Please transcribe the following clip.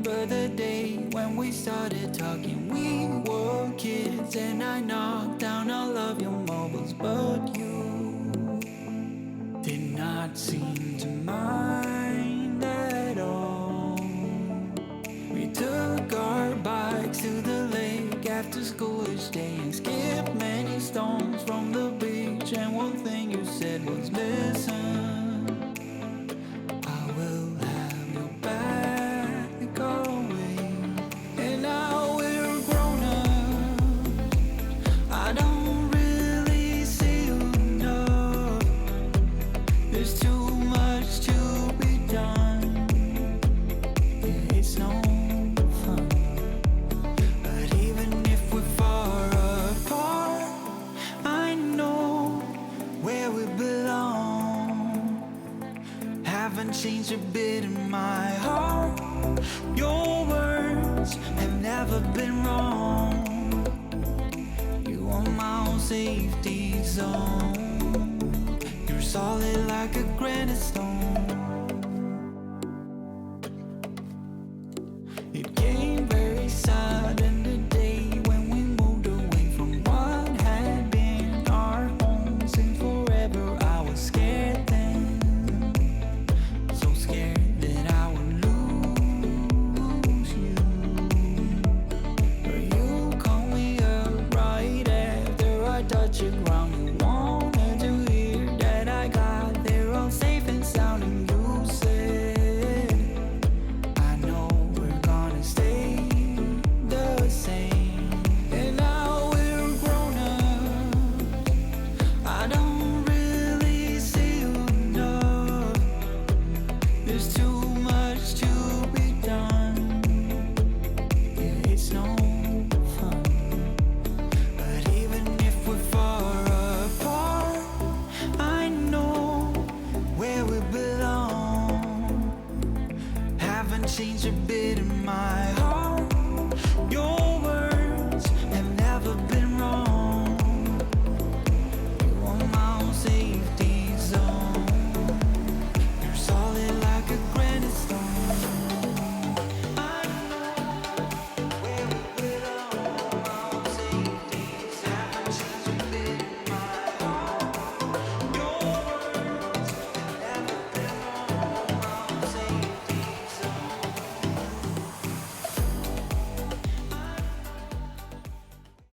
remember the day when we started talking. We were kids and I knocked down all of your marbles, but you did not seem to mind at all. We took our bikes to the lake after school each day and skipped many stones from the beach. And one thing you said was, listen, I will have your back always. And now we're grown up, I don't really see you enough. There's too much to be done. Yeah, it's no fun. But even if we're far apart, I know where we belong. Haven't changed a bit in my heart. Your words have never been wrong. You are my own safety zone. You're solid like a granite stone. It came very sudden the day when we moved away from what had been our home since forever. I was scared then, so scared that I would lose you. But you called me up right after I touched the ground. You wanted to hear that I got there all safe and sound, and you said, I know we're gonna stay the same. And now we're grown up, I don't really see you enough. There's too much to be done. Yeah, it's no fun. But even if we're far apart, I know where we belong. Haven't changed a bit in my heart.